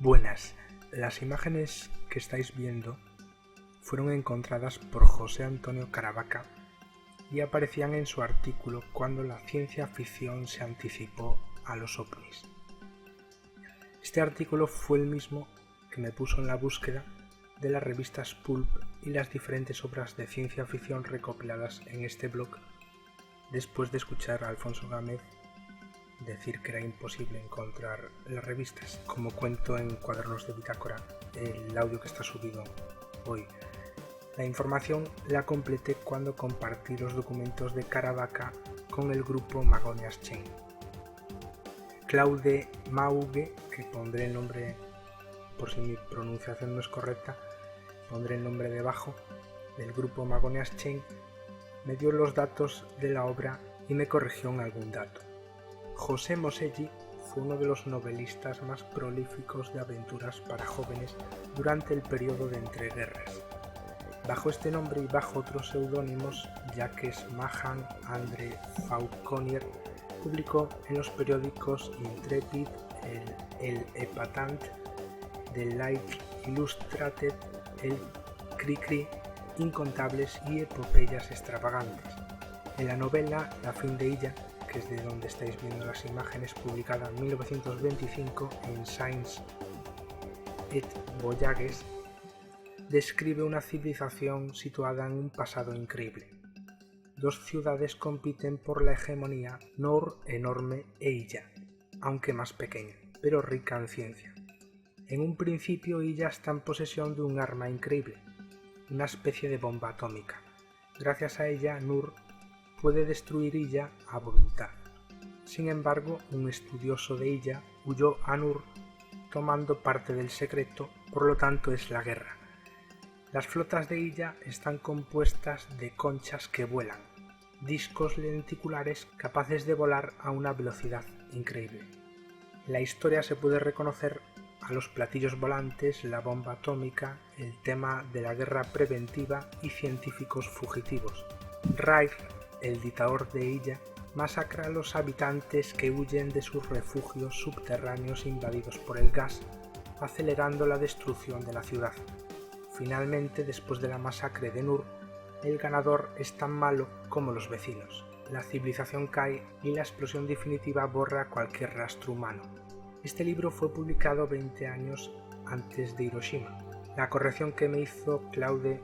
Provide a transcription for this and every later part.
Buenas, las imágenes que estáis viendo fueron encontradas por José Antonio Caravaca y aparecían en su artículo Cuando la ciencia ficción se anticipó a los ovnis. Este artículo fue el mismo que me puso en la búsqueda de las revistas Pulp y las diferentes obras de ciencia ficción recopiladas en este blog, después de escuchar a Alfonso Gámez decir que era imposible encontrar las revistas, como cuento en Cuadernos de Bitácora, el audio que está subido hoy. La información la completé cuando compartí los documentos de Caravaca con el grupo Magonias Chain. Claude Maugue, que pondré el nombre, por si mi pronunciación no es correcta, pondré el nombre debajo, del grupo Magonias Chain, me dio los datos de la obra y me corrigió en algún dato. José Moseggi fue uno de los novelistas más prolíficos de aventuras para jóvenes durante el periodo de entreguerras. Bajo este nombre y bajo otros seudónimos, Jacques Mahan, André Fauconnier publicó en los periódicos Intrépide, el Épatant, The Light Illustrated, el Cri-Cri, incontables y epopeyas extravagantes. En la novela La fin de Illa, que es de donde estáis viendo las imágenes, publicada en 1925 en Science et Voyages, describe una civilización situada en un pasado increíble. Dos ciudades compiten por la hegemonía, Noor enorme e Illa, aunque más pequeña, pero rica en ciencia. En un principio Illa está en posesión de un arma increíble, una especie de bomba atómica. Gracias a ella, Noor puede destruir Illa a voluntad. Sin embargo, un estudioso de Illa huyó a Noor tomando parte del secreto, por lo tanto es la guerra. Las flotas de Illa están compuestas de conchas que vuelan, discos lenticulares capaces de volar a una velocidad increíble. En la historia se puede reconocer a los platillos volantes, la bomba atómica, el tema de la guerra preventiva y científicos fugitivos. Rair, el dictador de Illa, masacra a los habitantes que huyen de sus refugios subterráneos invadidos por el gas, acelerando la destrucción de la ciudad. Finalmente, después de la masacre de Noor, el ganador es tan malo como los vecinos. La civilización cae y la explosión definitiva borra cualquier rastro humano. Este libro fue publicado 20 años antes de Hiroshima. La corrección que me hizo Claude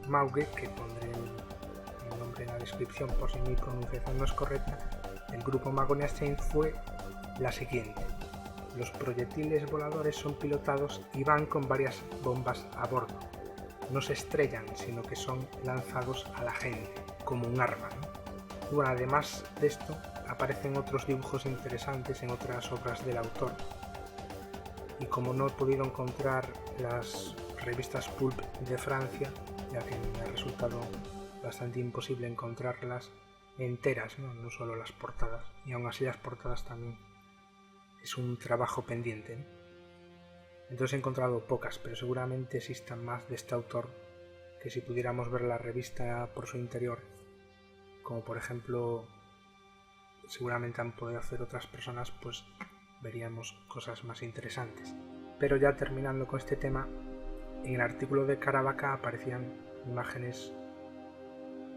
Maugue, que pondré el nombre en la descripción por si mi pronunciación no es correcta, del grupo Magonias Chain fue la siguiente. Los proyectiles voladores son pilotados y van con varias bombas a bordo. No se estrellan, sino que son lanzados a la gente, como un arma, ¿no? Bueno, además de esto, aparecen otros dibujos interesantes en otras obras del autor. Y como no he podido encontrar las revistas Pulp de Francia, ya que me ha resultado bastante imposible encontrarlas enteras, no solo las portadas, y aún así las portadas también es un trabajo pendiente, ¿no? Entonces he encontrado pocas, pero seguramente existan más de este autor, que si pudiéramos ver la revista por su interior, como por ejemplo seguramente han podido hacer otras personas, pues veríamos cosas más interesantes. Pero ya terminando con este tema, en el artículo de Caravaca aparecían imágenes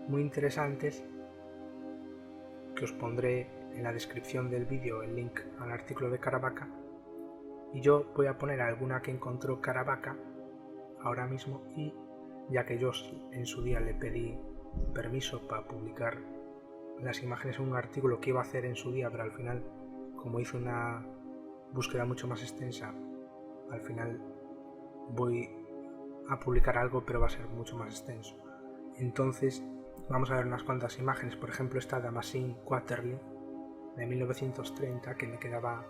muy interesantes que os pondré en la descripción del vídeo el link al artículo de Caravaca, y yo voy a poner alguna que encontró Caravaca ahora mismo, y ya que yo en su día le pedí permiso para publicar las imágenes en un artículo que iba a hacer en su día, pero al final, como hice una búsqueda mucho más extensa, al final voy a publicar algo, pero va a ser mucho más extenso. Entonces vamos a ver unas cuantas imágenes. Por ejemplo, esta Damascene Quarterly de 1930, que me quedaba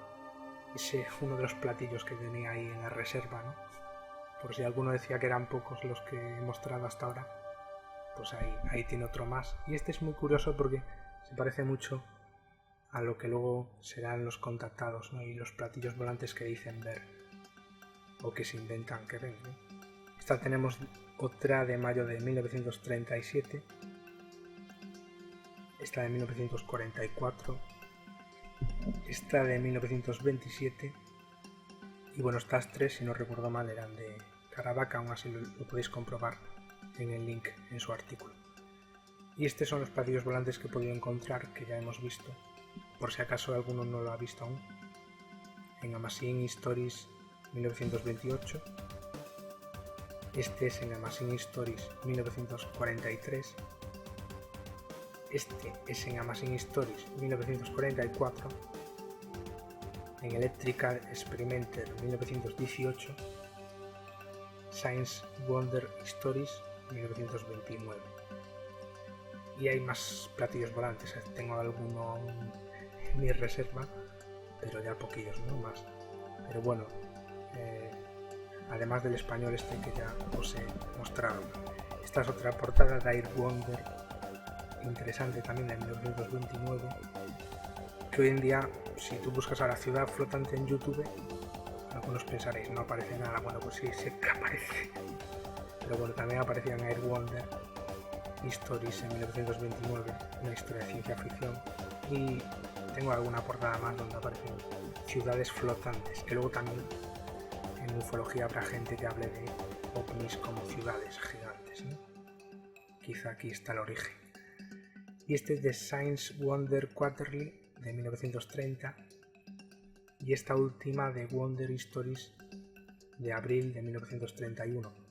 uno de los platillos que tenía ahí en la reserva, ¿no? Por si alguno decía que eran pocos los que he mostrado hasta ahora, pues ahí tiene otro más. Y este es muy curioso porque se parece mucho a lo que luego serán los contactados, ¿no? Y los platillos volantes que dicen ver o que se inventan que ven, ¿no? Esta tenemos otra de mayo de 1937, esta de 1944, esta de 1927 Y bueno, estas 3, si no recuerdo mal, eran de Caravaca, aún así lo podéis comprobar en el link en su artículo. Y estos son los platillos volantes que he podido encontrar, que ya hemos visto, por si acaso alguno no lo ha visto aún, en Amazing Stories 1928. Este es en Amazing Stories 1943. Este es en Amazing Stories 1944. En Electrical Experimenter 1918. Science Wonder Stories 1929. Y hay más platillos volantes, tengo alguno en mi reserva, pero ya poquillos, no más. Pero bueno, además del español este que ya os he mostrado. Esta es otra portada de Air Wonder, interesante también, de 1929, que hoy en día, si tú buscas a la ciudad flotante en YouTube, algunos pensaréis, no aparece nada. Bueno, pues sí que aparece. Pero bueno, también aparecía en Air Wonder Stories en 1929, una historia de ciencia ficción, y tengo alguna portada más donde aparecen ciudades flotantes, que luego también en ufología habrá gente que hable de ovnis como ciudades gigantes, ¿no? Quizá aquí está el origen. Y este es de Science Wonder Quarterly de 1930, y esta última de Wonder Stories de abril de 1931.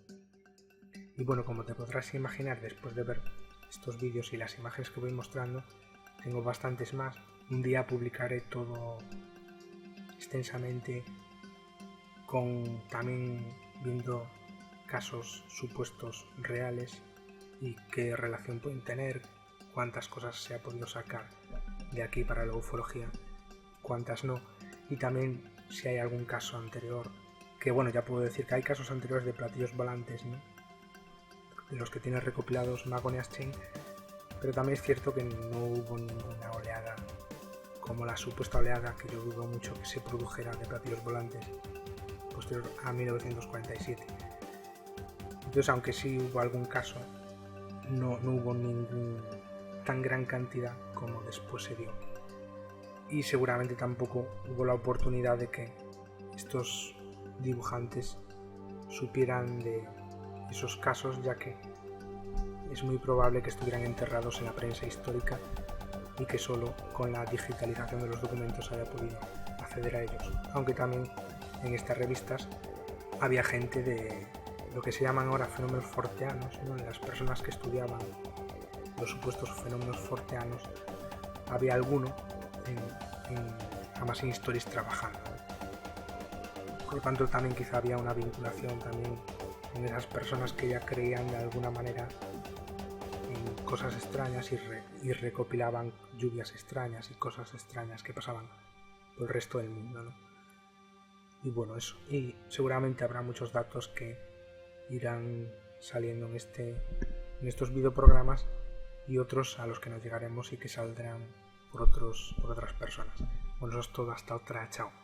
Y bueno, como te podrás imaginar, después de ver estos vídeos y las imágenes que voy mostrando, tengo bastantes más. Un día publicaré todo extensamente, con también viendo casos supuestos reales y qué relación pueden tener, cuántas cosas se ha podido sacar de aquí para la ufología, cuántas no, y también si hay algún caso anterior, que bueno, ya puedo decir que hay casos anteriores de platillos volantes, ¿no?, de los que tiene recopilados Magonias Chain, pero también es cierto que no hubo ninguna oleada como la supuesta oleada, que yo dudo mucho que se produjera, de platillos volantes posterior a 1947. Entonces, aunque sí hubo algún caso, no hubo ningún tan gran cantidad como después se dio, y seguramente tampoco hubo la oportunidad de que estos dibujantes supieran de esos casos, ya que es muy probable que estuvieran enterrados en la prensa histórica y que solo con la digitalización de los documentos haya podido acceder a ellos, aunque también en estas revistas había gente de lo que se llaman ahora fenómenos forteanos, ¿no? Las personas que estudiaban los supuestos fenómenos forteanos, había alguno en Amazing Stories trabajando. Por lo tanto, también quizá había una vinculación también en esas personas que ya creían de alguna manera en cosas extrañas y recopilaban lluvias extrañas y cosas extrañas que pasaban por el resto del mundo, ¿no? Y bueno, eso. Y seguramente habrá muchos datos que irán saliendo en estos videoprogramas, y otros a los que nos llegaremos y que saldrán por otras personas. Bueno, eso es todo. Hasta otra. Chao.